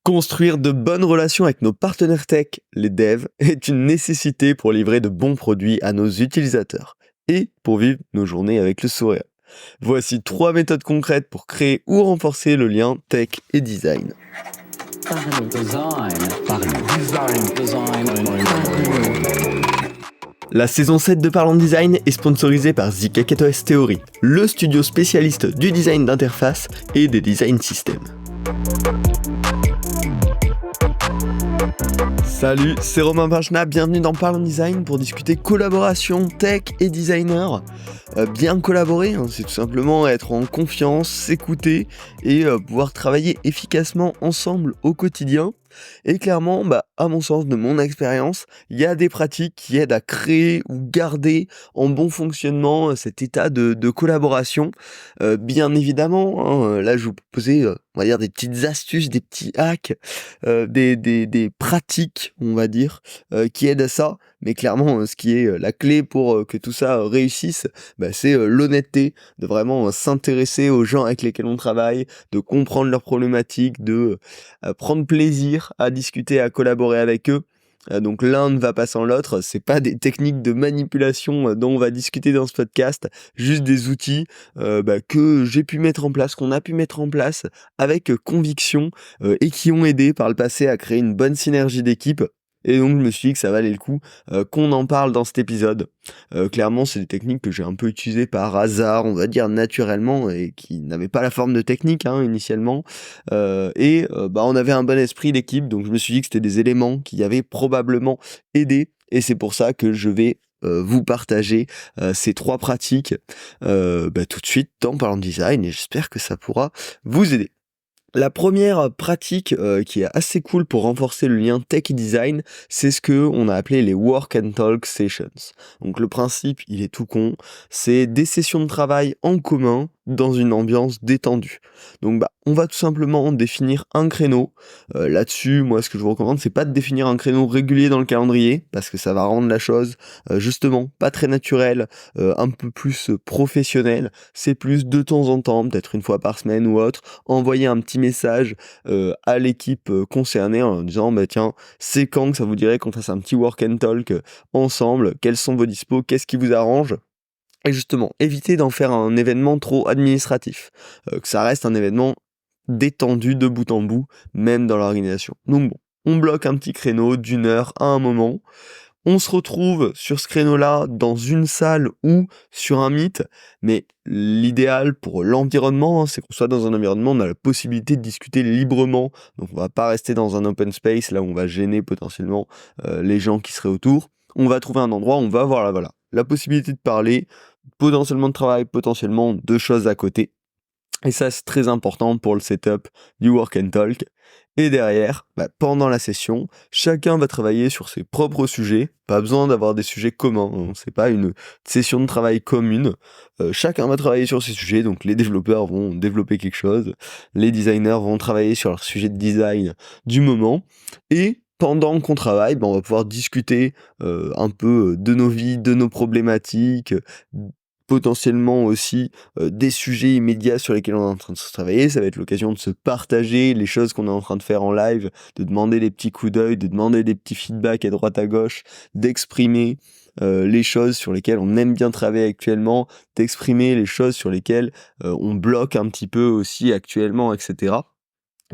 Construire de bonnes relations avec nos partenaires tech, les devs, est une nécessité pour livrer de bons produits à nos utilisateurs et pour vivre nos journées avec le sourire. Voici 3 méthodes concrètes pour créer ou renforcer le lien tech et design. La saison 7 de Parlons Design est sponsorisée par The KKOS Theory, le studio spécialiste du design d'interface et des design systems. Salut, c'est Romain Pinchna, bienvenue dans Parlons Design pour discuter collaboration tech et designer. Bien collaborer, c'est tout simplement être en confiance, s'écouter et pouvoir travailler efficacement ensemble au quotidien. Et clairement, à mon sens, de mon expérience, il y a des pratiques qui aident à créer ou garder en bon fonctionnement cet état de collaboration. Bien évidemment, là je vous proposais, on va dire des petites astuces, des petits hacks, des pratiques, on va dire, qui aident à ça. Mais clairement, ce qui est la clé pour que tout ça réussisse, c'est l'honnêteté, de vraiment s'intéresser aux gens avec lesquels on travaille, de comprendre leurs problématiques, de prendre plaisir à discuter, à collaborer avec eux. Donc l'un ne va pas sans l'autre, c'est pas des techniques de manipulation dont on va discuter dans ce podcast, juste des outils que j'ai pu mettre en place, qu'on a pu mettre en place avec conviction et qui ont aidé par le passé à créer une bonne synergie d'équipe. Et donc je me suis dit que ça valait le coup qu'on en parle dans cet épisode. Clairement, c'est des techniques que j'ai un peu utilisées par hasard, on va dire naturellement, et qui n'avaient pas la forme de technique initialement. On avait un bon esprit d'équipe, donc je me suis dit que c'était des éléments qui avaient probablement aidé. Et c'est pour ça que je vais vous partager ces 3 pratiques tout de suite dans Parlons Design, et j'espère que ça pourra vous aider. La première pratique qui est assez cool pour renforcer le lien tech et design, c'est ce que on a appelé les work and talk sessions. Donc le principe, il est tout con, c'est des sessions de travail en commun dans une ambiance détendue. Donc on va tout simplement définir un créneau. Là-dessus, moi ce que je vous recommande, c'est pas de définir un créneau régulier dans le calendrier, parce que ça va rendre la chose justement pas très naturelle, un peu plus professionnelle. C'est plus de temps en temps, peut-être une fois par semaine ou autre, envoyer un petit message à l'équipe concernée en disant tiens, c'est quand que ça vous dirait qu'on fasse un petit work and talk ensemble, quels sont vos dispos, qu'est-ce qui vous arrange. Et justement, évitez d'en faire un événement trop administratif, que ça reste un événement détendu de bout en bout, même dans l'organisation. Donc on bloque un petit créneau d'1 heure à un moment. On se retrouve sur ce créneau-là dans une salle ou sur un Meet, mais l'idéal pour l'environnement, c'est qu'on soit dans un environnement où on a la possibilité de discuter librement. Donc on va pas rester dans un open space, là où on va gêner potentiellement les gens qui seraient autour. On va trouver un endroit où on va avoir la possibilité de parler, potentiellement de travail, potentiellement de choses à côté. Et ça, c'est très important pour le setup du work and talk. Et derrière, pendant la session, chacun va travailler sur ses propres sujets. Pas besoin d'avoir des sujets communs, c'est pas une session de travail commune. Chacun va travailler sur ses sujets, donc les développeurs vont développer quelque chose, les designers vont travailler sur leur sujet de design du moment. Et pendant qu'on travaille, on va pouvoir discuter un peu de nos vies, de nos problématiques, potentiellement aussi des sujets immédiats sur lesquels on est en train de se travailler. Ça va être l'occasion de se partager les choses qu'on est en train de faire en live, de demander des petits coups d'œil, de demander des petits feedbacks à droite à gauche, d'exprimer les choses sur lesquelles on aime bien travailler actuellement, d'exprimer les choses sur lesquelles on bloque un petit peu aussi actuellement, etc.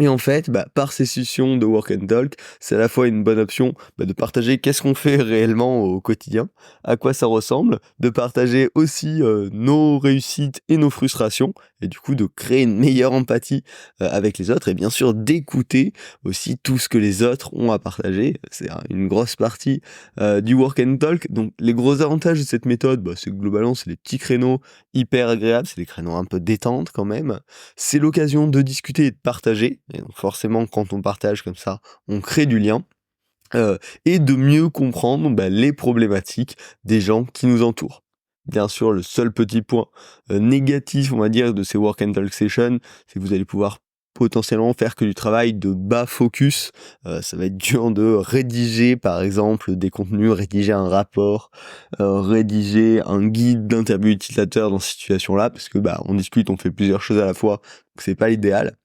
Et en fait, par ces sessions de work and talk, c'est à la fois une bonne option de partager qu'est-ce qu'on fait réellement au quotidien, à quoi ça ressemble, de partager aussi nos réussites et nos frustrations, et du coup de créer une meilleure empathie avec les autres, et bien sûr d'écouter aussi tout ce que les autres ont à partager. C'est une grosse partie du work and talk. Donc les gros avantages de cette méthode, c'est que globalement c'est des petits créneaux hyper agréables, c'est des créneaux un peu détente quand même. C'est l'occasion de discuter et de partager. Et donc forcément, quand on partage comme ça, on crée du lien. Et de mieux comprendre les problématiques des gens qui nous entourent. Bien sûr, le seul petit point négatif, on va dire, de ces work and talk sessions, c'est que vous allez pouvoir potentiellement faire que du travail de bas focus. Ça va être dur de rédiger par exemple des contenus, rédiger un rapport, rédiger un guide d'interview utilisateur dans cette situation-là, parce que on discute, on fait plusieurs choses à la fois, donc c'est pas l'idéal.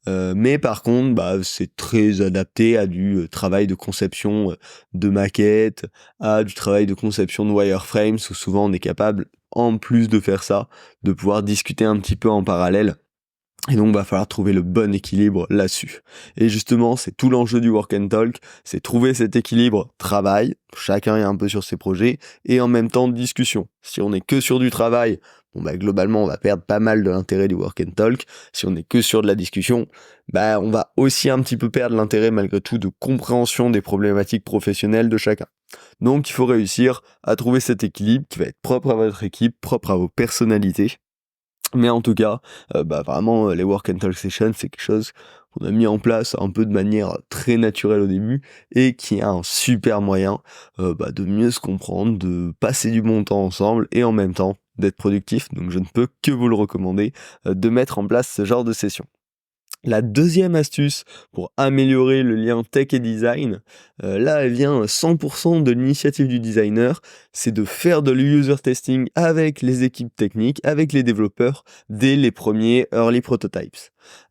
Mais par contre, c'est très adapté à du travail de conception de maquettes, à du travail de conception de wireframes, où souvent on est capable, en plus de faire ça, de pouvoir discuter un petit peu en parallèle. Et donc, va falloir trouver le bon équilibre là-dessus. Et justement, c'est tout l'enjeu du Work and Talk, c'est trouver cet équilibre travail, chacun est un peu sur ses projets, et en même temps discussion. Si on est que sur du travail, globalement, on va perdre pas mal de l'intérêt du Work and Talk. Si on est que sur de la discussion, on va aussi un petit peu perdre l'intérêt malgré tout de compréhension des problématiques professionnelles de chacun. Donc, il faut réussir à trouver cet équilibre qui va être propre à votre équipe, propre à vos personnalités. Mais en tout cas, vraiment, les Work and Talk Sessions, c'est quelque chose qu'on a mis en place un peu de manière très naturelle au début et qui est un super moyen de mieux se comprendre, de passer du bon temps ensemble et en même temps d'être productif. Donc je ne peux que vous le recommander de mettre en place ce genre de session. La deuxième astuce pour améliorer le lien tech et design, là elle vient 100% de l'initiative du designer, c'est de faire de l'user testing avec les équipes techniques, avec les développeurs, dès les premiers early prototypes.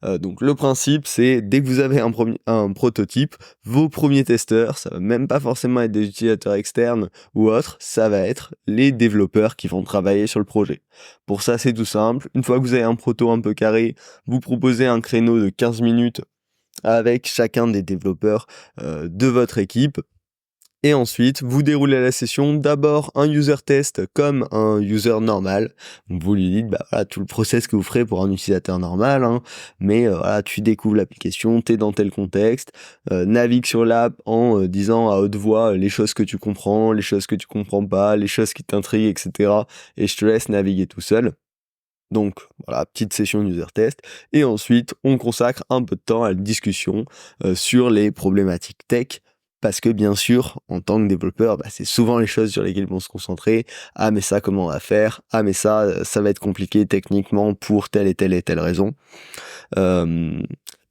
Donc le principe c'est, dès que vous avez un prototype, vos premiers testeurs, ça va même pas forcément être des utilisateurs externes ou autres, ça va être les développeurs qui vont travailler sur le projet. Pour ça c'est tout simple, une fois que vous avez un proto un peu carré, vous proposez un créneau de 15 minutes avec chacun des développeurs de votre équipe. Et ensuite, vous déroulez la session, d'abord un user test comme un user normal. Donc vous lui dites tout le process que vous ferez pour un utilisateur normal, mais tu découvres l'application, tu es dans tel contexte, navigue sur l'app en disant à haute voix les choses que tu comprends, les choses que tu comprends pas, les choses qui t'intriguent, etc. Et je te laisse naviguer tout seul. Donc voilà, petite session user test, et ensuite on consacre un peu de temps à la discussion sur les problématiques tech, parce que bien sûr, en tant que développeur, c'est souvent les choses sur lesquelles ils vont se concentrer. Ah mais ça, comment on va faire? Ah mais ça va être compliqué techniquement pour telle et telle et telle raison.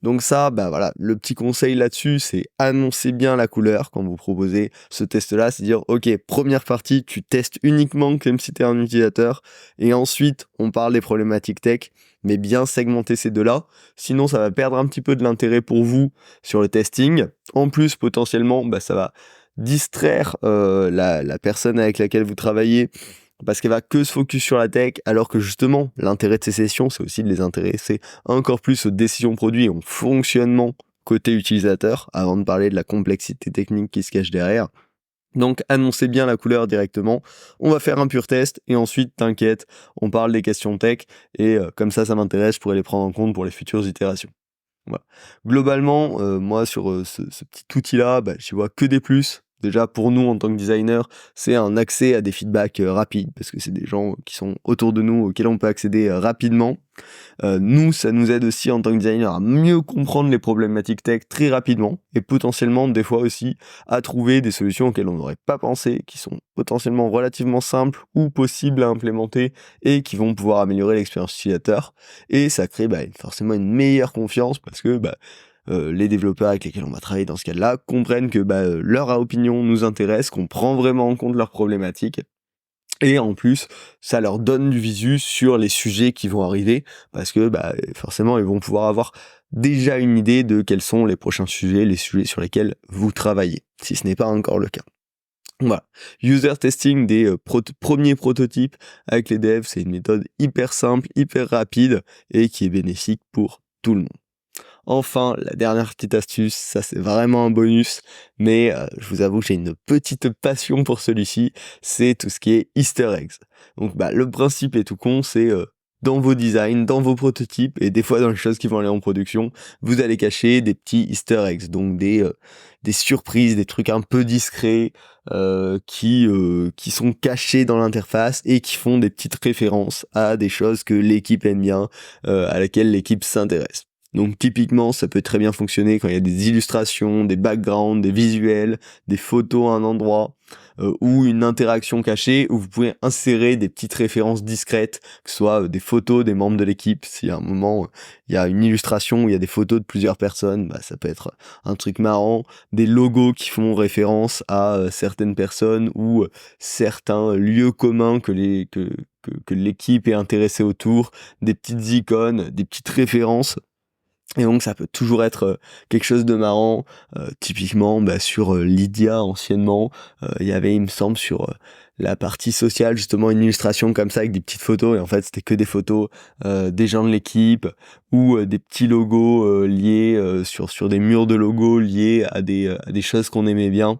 Donc ça, le petit conseil là-dessus, c'est annoncer bien la couleur quand vous proposez ce test-là, c'est dire, ok, première partie, tu testes uniquement comme si tu es un utilisateur, et ensuite, on parle des problématiques tech, mais bien segmenter ces deux-là, sinon ça va perdre un petit peu de l'intérêt pour vous sur le testing. En plus, potentiellement, ça va distraire la personne avec laquelle vous travaillez, parce qu'elle va que se focus sur la tech, alors que justement, l'intérêt de ces sessions, c'est aussi de les intéresser encore plus aux décisions produits et au fonctionnement côté utilisateur, avant de parler de la complexité technique qui se cache derrière. Donc, annoncez bien la couleur directement. On va faire un pur test, et ensuite, t'inquiète, on parle des questions tech, et comme ça m'intéresse, je pourrais les prendre en compte pour les futures itérations. Voilà. Globalement, moi, sur ce petit outil-là, j'y vois que des plus. Déjà, pour nous, en tant que designer, c'est un accès à des feedbacks rapides, parce que c'est des gens qui sont autour de nous, auxquels on peut accéder rapidement. Nous, ça nous aide aussi, en tant que designer, à mieux comprendre les problématiques tech très rapidement, et potentiellement, des fois aussi, à trouver des solutions auxquelles on n'aurait pas pensé, qui sont potentiellement relativement simples ou possibles à implémenter, et qui vont pouvoir améliorer l'expérience utilisateur. Et ça crée forcément une meilleure confiance, parce que les développeurs avec lesquels on va travailler dans ce cas-là comprennent que leur opinion nous intéresse, qu'on prend vraiment en compte leurs problématiques. Et en plus, ça leur donne du visu sur les sujets qui vont arriver, parce que forcément, ils vont pouvoir avoir déjà une idée de quels sont les prochains sujets, les sujets sur lesquels vous travaillez, si ce n'est pas encore le cas. Voilà. User testing des premiers prototypes avec les devs, c'est une méthode hyper simple, hyper rapide, et qui est bénéfique pour tout le monde. Enfin, la dernière petite astuce, ça c'est vraiment un bonus, mais je vous avoue que j'ai une petite passion pour celui-ci, c'est tout ce qui est Easter eggs. Donc le principe est tout con, c'est dans vos designs, dans vos prototypes, et des fois dans les choses qui vont aller en production, vous allez cacher des petits Easter eggs, donc des surprises, des trucs un peu discrets, qui sont cachés dans l'interface et qui font des petites références à des choses que l'équipe aime bien, à laquelle l'équipe s'intéresse. Donc typiquement, ça peut très bien fonctionner quand il y a des illustrations, des backgrounds, des visuels, des photos à un endroit, ou une interaction cachée où vous pouvez insérer des petites références discrètes, que ce soit des photos des membres de l'équipe. Si à un moment il y a une illustration où il y a des photos de plusieurs personnes, ça peut être un truc marrant, des logos qui font référence à certaines personnes ou certains lieux communs que l'équipe est intéressée autour, des petites icônes, des petites références. Et donc ça peut toujours être quelque chose de marrant. Typiquement sur Lydia anciennement, il y avait, il me semble, sur la partie sociale, justement une illustration comme ça avec des petites photos, et en fait c'était que des photos des gens de l'équipe, ou des petits logos liés sur des murs de logos liés à des choses qu'on aimait bien.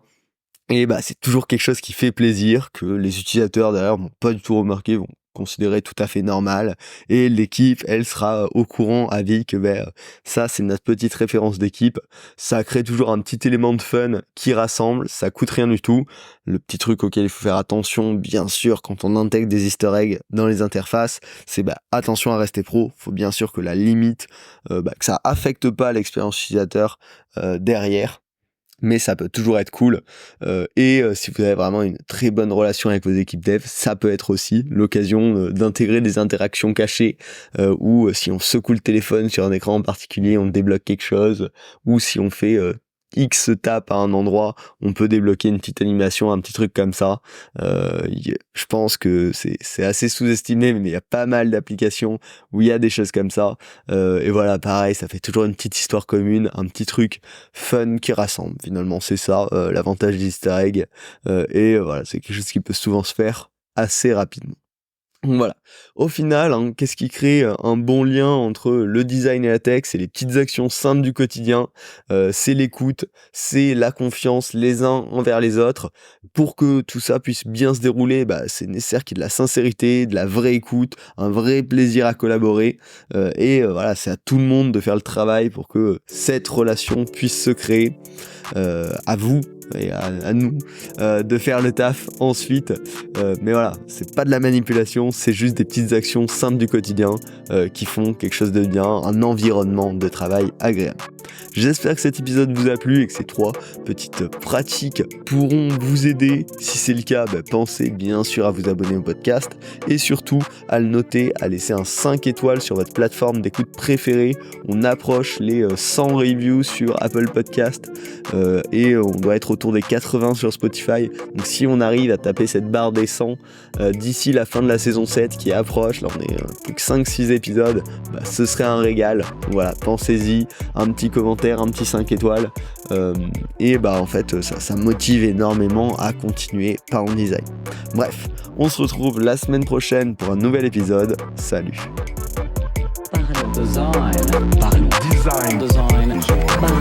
Et c'est toujours quelque chose qui fait plaisir, que les utilisateurs d'ailleurs vont pas du tout remarquer, vont considérer tout à fait normal, et l'équipe, elle, sera au courant, avis que ça c'est notre petite référence d'équipe. Ça crée toujours un petit élément de fun qui rassemble, ça coûte rien du tout. Le petit truc auquel il faut faire attention, bien sûr, quand on intègre des easter eggs dans les interfaces, c'est attention à rester pro. Faut bien sûr que la limite, que ça affecte pas l'expérience utilisateur derrière. Mais ça peut toujours être cool. Si vous avez vraiment une très bonne relation avec vos équipes dev, ça peut être aussi l'occasion d'intégrer des interactions cachées, ou si on secoue le téléphone sur un écran en particulier, on débloque quelque chose, ou si on fait X tape à un endroit, on peut débloquer une petite animation, un petit truc comme ça. Je pense que c'est assez sous-estimé, mais il y a pas mal d'applications où il y a des choses comme ça. Et voilà, pareil, ça fait toujours une petite histoire commune, un petit truc fun qui rassemble. Finalement, c'est ça l'avantage des easter eggs. Et voilà, c'est quelque chose qui peut souvent se faire assez rapidement. Donc voilà, au final, qu'est-ce qui crée un bon lien entre le design et la tech? C'est les petites actions simples du quotidien, c'est l'écoute, c'est la confiance les uns envers les autres. Pour que tout ça puisse bien se dérouler, c'est nécessaire qu'il y ait de la sincérité, de la vraie écoute, un vrai plaisir à collaborer. Voilà, c'est à tout le monde de faire le travail pour que cette relation puisse se créer. À vous et à nous de faire le taf ensuite, mais voilà, c'est pas de la manipulation, c'est juste des petites actions simples du quotidien qui font quelque chose de bien, un environnement de travail agréable. J'espère que cet épisode vous a plu et que ces 3 petites pratiques pourront vous aider. Si c'est le cas, pensez bien sûr à vous abonner au podcast et surtout à le noter, à laisser un 5 étoiles sur votre plateforme d'écoute préférée. On approche les 100 reviews sur Apple Podcast et on doit être autour des 80 sur Spotify. Donc si on arrive à taper cette barre des 100 d'ici la fin de la saison 7 qui approche, là on est plus que 5-6 épisodes, ce serait un régal. Voilà, pensez-y, un petit commentaire, un petit 5 étoiles, en fait ça motive énormément à continuer Parlons Design. Bref, on se retrouve la semaine prochaine pour un nouvel épisode. Salut. Parlons design. Parlons design. Parlons